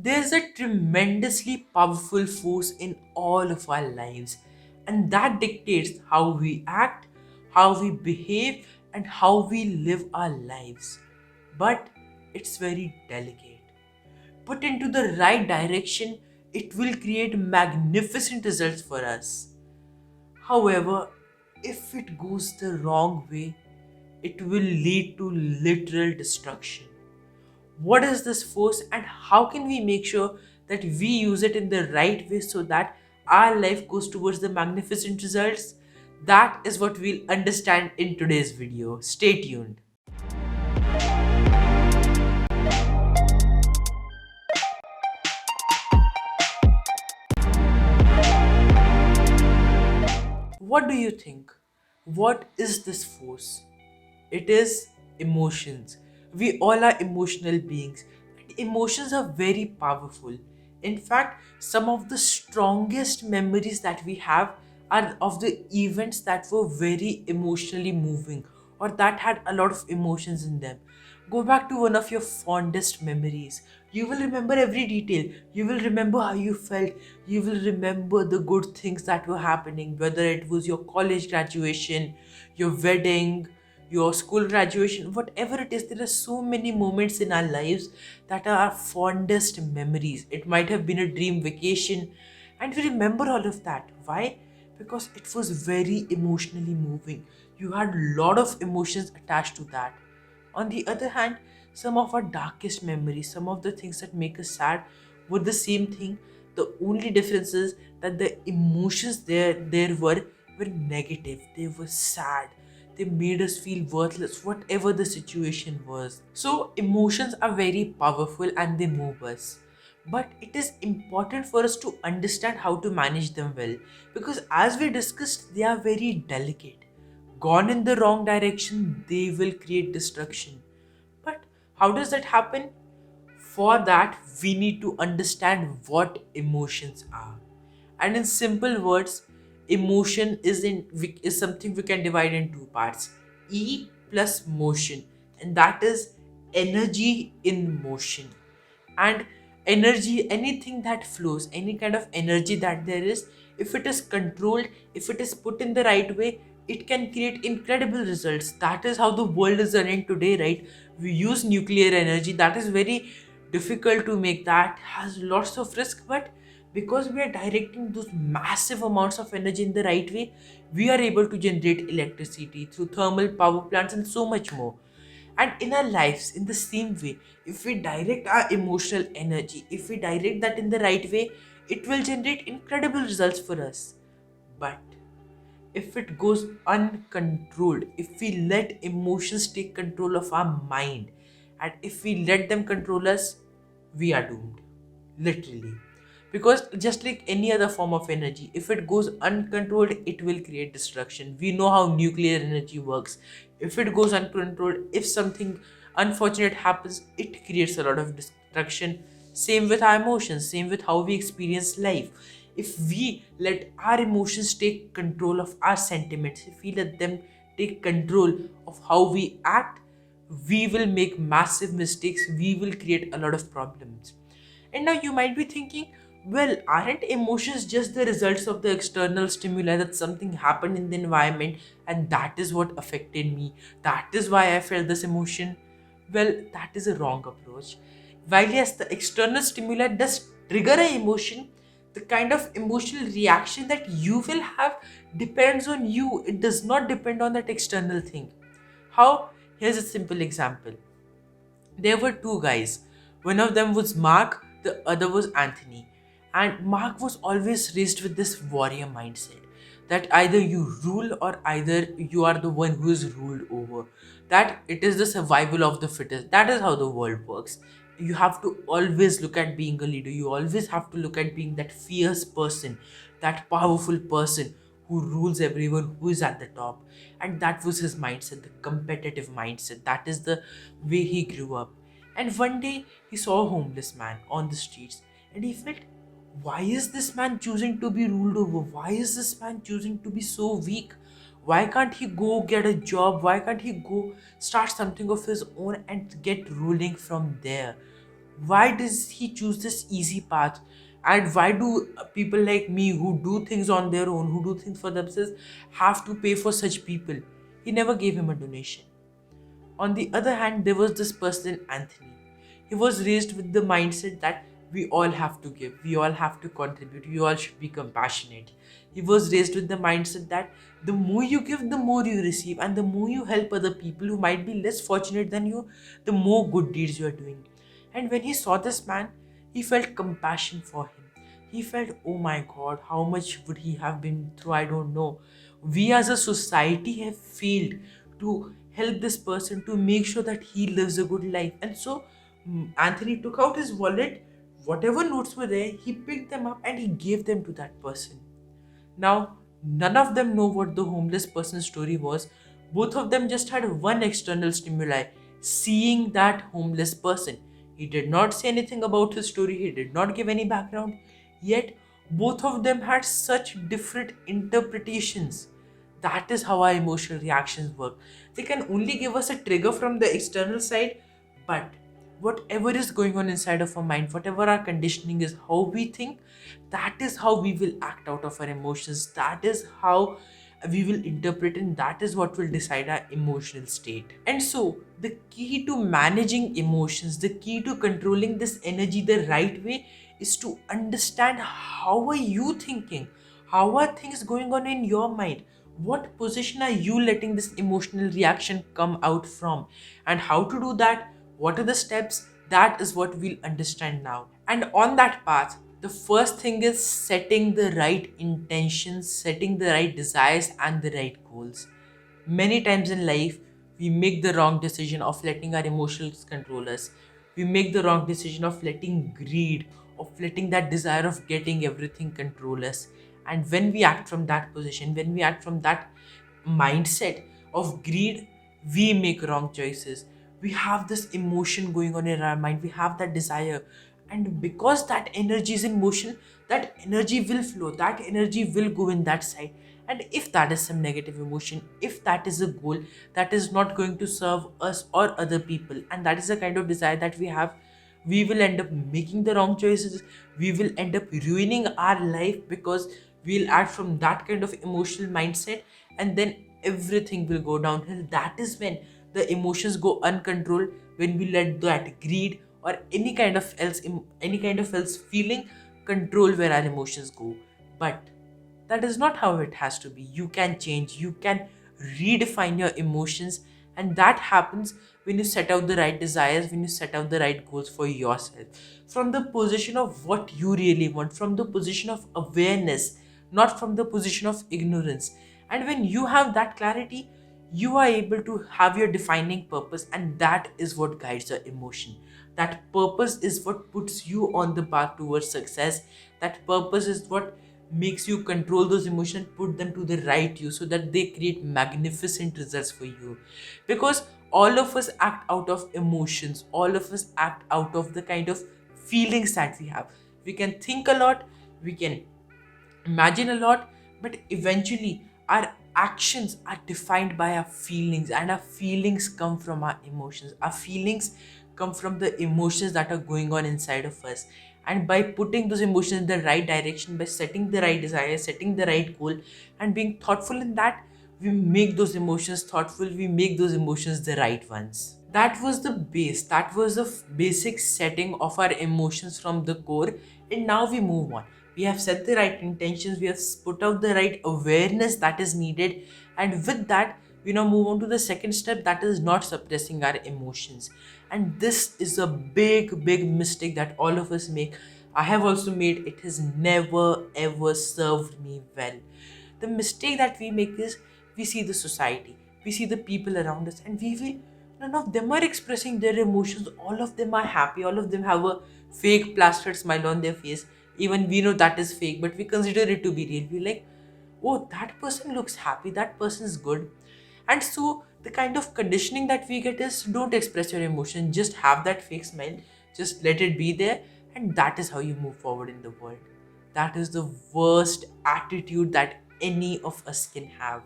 There's a tremendously powerful force in all of our lives, and that dictates how we act, how we behave, and how we live our lives. But it's very delicate. Put into the right direction, it will create magnificent results for us. However, if it goes the wrong way, it will lead to literal destruction. What is this force, and how can we make sure that we use it in the right way so that our life goes towards the magnificent results? That is what we'll understand in today's video. Stay tuned. What do you think? What is this force? It is emotions. We all are emotional beings, and emotions are very powerful. In fact, some of the strongest memories that we have are of the events that were very emotionally moving or that had a lot of emotions in them. Go back to one of your fondest memories. You will remember every detail. You will remember how you felt. You will remember the good things that were happening, whether it was your college graduation, your wedding, your school graduation, whatever it is. There are so many moments in our lives that are our fondest memories. It might have been a dream vacation, and we remember all of that. Why? Because it was very emotionally moving. You had a lot of emotions attached to that. On the other hand, some of our darkest memories, some of the things that make us sad, were the same thing. The only difference is that the emotions there were negative. They were sad. They made us feel worthless, whatever the situation was. So emotions are very powerful and they move us. But it is important for us to understand how to manage them well, because as we discussed, they are very delicate. Gone in the wrong direction, they will create destruction. But how does that happen? For that, we need to understand what emotions are. And in simple words, emotion is something we can divide in two parts: E plus motion, and that is energy in motion. And energy, anything that flows, any kind of energy that there is, if it is controlled, if it is put in the right way, it can create incredible results. That is how the world is running today, right? We use nuclear energy. That is very difficult to make. That has lots of risk, but because we are directing those massive amounts of energy in the right way, we are able to generate electricity through thermal power plants and so much more. And in our lives, in the same way, if we direct our emotional energy, if we direct that in the right way, it will generate incredible results for us. But if it goes uncontrolled, if we let emotions take control of our mind, and if we let them control us, we are doomed. Literally. Because just like any other form of energy, if it goes uncontrolled, it will create destruction. We know how nuclear energy works. If it goes uncontrolled, if something unfortunate happens, it creates a lot of destruction. Same with our emotions, same with how we experience life. If we let our emotions take control of our sentiments, if we let them take control of how we act, we will make massive mistakes, we will create a lot of problems. And now you might be thinking, well, aren't emotions just the results of the external stimuli, that something happened in the environment and that is what affected me? That is why I felt this emotion. Well, that is a wrong approach. While yes, the external stimuli does trigger an emotion, the kind of emotional reaction that you will have depends on you. It does not depend on that external thing. How? Here's a simple example. There were two guys. One of them was Mark, the other was Anthony. And Mark was always raised with this warrior mindset that either you rule or either you are the one who is ruled over. That it is the survival of the fittest. That is how the world works. You have to always look at being a leader. You always have to look at being that fierce person, that powerful person who rules everyone, who is at the top. And that was his mindset, the competitive mindset. That is the way he grew up. And one day he saw a homeless man on the streets and he felt, why is this man choosing to be ruled over? Why is this man choosing to be so weak? Why can't he go get a job? Why can't he go start something of his own and get ruling from there? Why does he choose this easy path? And why do people like me who do things on their own, who do things for themselves, have to pay for such people? He never gave him a donation. On the other hand, there was this person, Anthony. He was raised with the mindset that we all have to give, we all have to contribute, we all should be compassionate. He was raised with the mindset that the more you give, the more you receive, and the more you help other people who might be less fortunate than you, the more good deeds you are doing. And when he saw this man, he felt compassion for him. He felt, oh my God, how much would he have been through? I don't know. We as a society have failed to help this person to make sure that he lives a good life. And so Anthony took out his wallet, whatever notes were there, he picked them up and he gave them to that person. Now, none of them know what the homeless person's story was. Both of them just had one external stimuli, seeing that homeless person. He did not say anything about his story, he did not give any background, yet, both of them had such different interpretations. That is how our emotional reactions work. They can only give us a trigger from the external side, but whatever is going on inside of our mind, whatever our conditioning is, how we think, that is how we will act out of our emotions. That is how we will interpret, and that is what will decide our emotional state. And so, the key to managing emotions, the key to controlling this energy the right way is to understand how are you thinking? How are things going on in your mind? What position are you letting this emotional reaction come out from? And how to do that? What are the steps? That is what we'll understand now. And on that path, the first thing is setting the right intentions, setting the right desires, and the right goals. Many times in life, we make the wrong decision of letting our emotions control us. We make the wrong decision of letting greed, of letting that desire of getting everything control us. And when we act from that position, when we act from that mindset of greed, we make wrong choices. We have this emotion going on in our mind, we have that desire, and because that energy is in motion, that energy will flow, that energy will go in that side. And if that is some negative emotion, if that is a goal that is not going to serve us or other people, and that is the kind of desire that we have, we will end up making the wrong choices. We will end up ruining our life because we'll act from that kind of emotional mindset, and then everything will go downhill. That is when the emotions go uncontrolled, when we let that greed or any kind of else feeling control where our emotions go. But that is not how it has to be. You can change, you can redefine your emotions, and that happens when you set out the right desires, when you set out the right goals for yourself. From the position of what you really want, from the position of awareness, not from the position of ignorance. And when you have that clarity, you are able to have your defining purpose, and that is what guides your emotion. That purpose is what puts you on the path towards success. That purpose is what makes you control those emotions, put them to the right use so that they create magnificent results for you. Because all of us act out of emotions, all of us act out of the kind of feelings that we have. We can think a lot, we can imagine a lot, but eventually our actions are defined by our feelings, and our feelings come from our emotions. Our feelings come from the emotions that are going on inside of us. And by putting those emotions in the right direction, by setting the right desire, setting the right goal, and being thoughtful in that, we make those emotions thoughtful, we make those emotions the right ones. That was the base, that was the basic setting of our emotions from the core. And now we move on. We have set the right intentions, we have put out the right awareness that is needed, and with that, we now move on to the second step, that is not suppressing our emotions. And this is a big mistake that all of us make. I have also made it. Has never ever served me well. The mistake that we make is we see the society, we see the people around us, and we feel none of them are expressing their emotions. All of them are happy. All of them have a fake plastered smile on their face. Even we know that is fake, but we consider it to be real. We're like, oh, that person looks happy. That person is good. And so the kind of conditioning that we get is don't express your emotion. Just have that fake smile. Just let it be there. And that is how you move forward in the world. That is the worst attitude that any of us can have.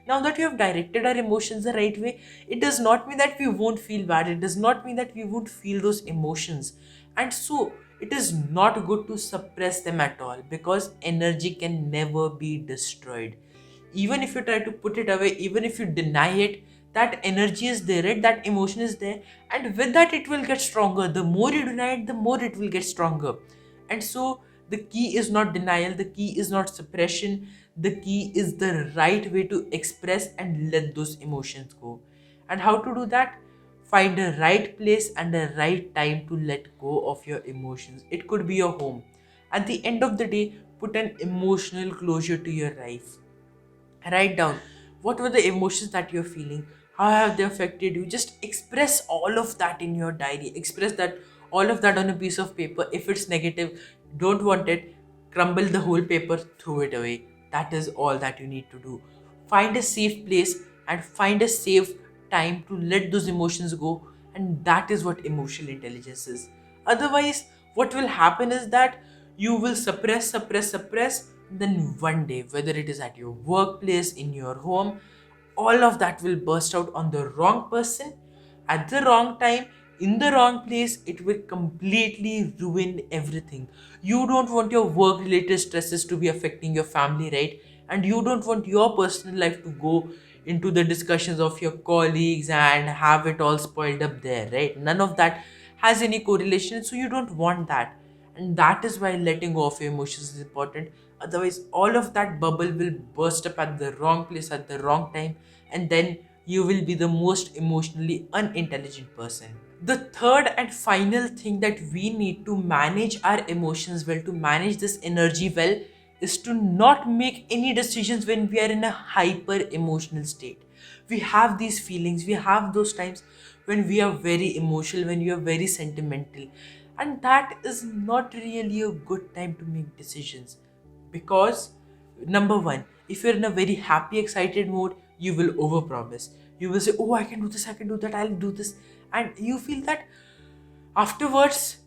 Now that we have directed our emotions the right way, it does not mean that we won't feel bad. It does not mean that we won't feel those emotions. And so it is not good to suppress them at all, because energy can never be destroyed. Even if you try to put it away, even if you deny it, that energy is there, right? That emotion is there, and with that it will get stronger. The more you deny it, the more it will get stronger. And so the key is not denial, the key is not suppression, the key is the right way to express and let those emotions go. And how to do that? Find a right place and a right time to let go of your emotions. It could be your home. At the end of the day, put an emotional closure to your life. Write down what were the emotions that you're feeling, how have they affected you. Just express all of that in your diary, express that, all of that on a piece of paper. If it's negative, don't want it, crumble the whole paper, throw it away. That is all that you need to do. Find a safe place and find a safe time to let those emotions go, and that is what emotional intelligence is. Otherwise, what will happen is that you will suppress, then one day, whether it is at your workplace, in your home, all of that will burst out on the wrong person at the wrong time, in the wrong place. It will completely ruin everything. You don't want your work related stresses to be affecting your family, right? And you don't want your personal life to go into the discussions of your colleagues and have it all spoiled up there, right? None of that has any correlation, so you don't want that. And that is why letting go of your emotions is important. Otherwise, all of that bubble will burst up at the wrong place at the wrong time, and then you will be the most emotionally unintelligent person. The third and final thing that we need to manage our emotions well, to manage this energy well, is to not make any decisions when we are in a hyper emotional state. We have these feelings, we have those times when we are very emotional, when we are very sentimental, and that is not really a good time to make decisions. Because number one, if you're in a very happy excited mode, you will overpromise. You will say, oh, I can do this, I can do that, I'll do this, and you feel that afterwards,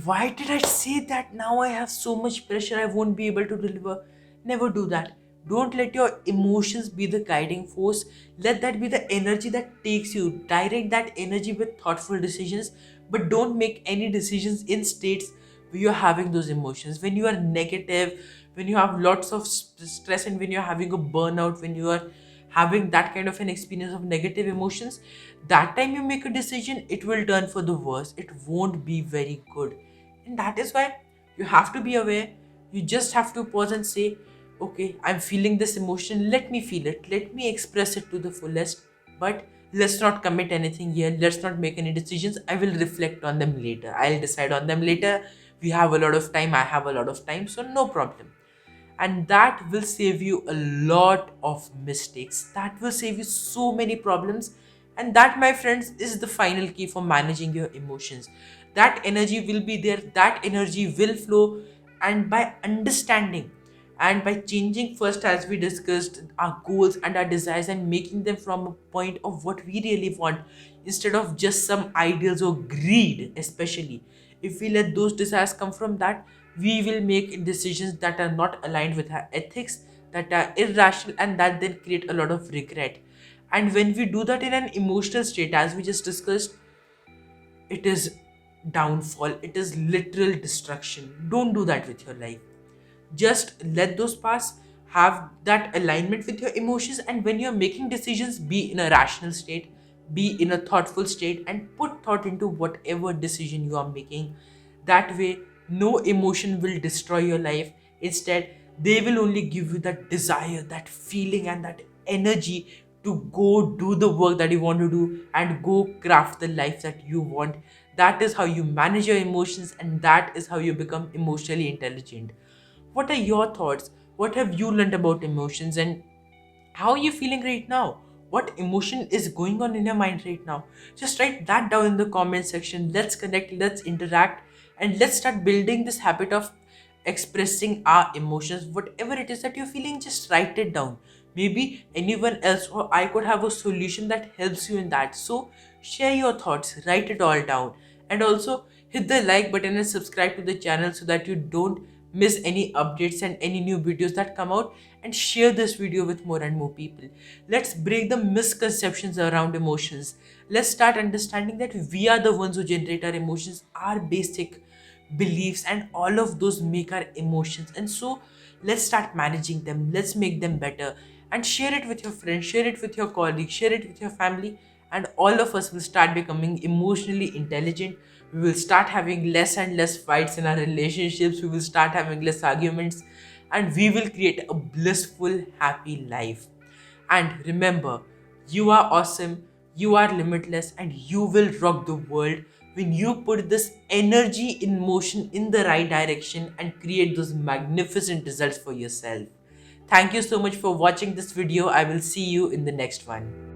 why did I say that? Now I have so much pressure, I won't be able to deliver. Never do that. Don't let your emotions be the guiding force. Let that be the energy that takes you. Direct that energy with thoughtful decisions, but don't make any decisions in states where you're having those emotions. When you are negative, when you have lots of stress, and when you're having a burnout, when you are having that kind of an experience of negative emotions, that time you make a decision, it will turn for the worse. It won't be very good. And that is why you have to be aware. You just have to pause and say, okay, I'm feeling this emotion, let me feel it, let me express it to the fullest, but let's not commit anything here, let's not make any decisions. I will reflect on them later, I'll decide on them later. We have a lot of time, I have a lot of time, so no problem. And that will save you a lot of mistakes, that will save you so many problems. And that, my friends, is the final key for managing your emotions. That energy will be there, that energy will flow. And by understanding and by changing first, as we discussed, our goals and our desires, and making them from a point of what we really want, instead of just some ideals or greed, especially if we let those desires come from that, we will make decisions that are not aligned with our ethics, that are irrational, and that then create a lot of regret. And when we do that in an emotional state, as we just discussed, it is downfall, it is literal destruction. Don't do that with your life. Just let those pass, have that alignment with your emotions, and when you're making decisions, be in a rational state, be in a thoughtful state, and put thought into whatever decision you are making. That way, no emotion will destroy your life. Instead, they will only give you that desire, that feeling, and that energy to go do the work that you want to do and go craft the life that you want. That is how you manage your emotions, and that is how you become emotionally intelligent. What are your thoughts? What have you learned about emotions, and how are you feeling right now? What emotion is going on in your mind right now? Just write that down in the comment section. Let's connect, let's interact, and let's start building this habit of expressing our emotions. Whatever it is that you're feeling, just write it down. Maybe anyone else or I could have a solution that helps you in that. So share your thoughts, write it all down, and also hit the like button and subscribe to the channel so that you don't miss any updates and any new videos that come out, and share this video with more and more people. Let's break the misconceptions around emotions. Let's start understanding that we are the ones who generate our emotions, our basic beliefs, and all of those make our emotions. And so let's start managing them, let's make them better, and share it with your friends, share it with your colleagues, share it with your family, and all of us will start becoming emotionally intelligent. We will start having less and less fights in our relationships, we will start having less arguments, and we will create a blissful, happy life. And remember, you are awesome, you are limitless, and you will rock the world when you put this energy in motion in the right direction and create those magnificent results for yourself. Thank you so much for watching this video. I will see you in the next one.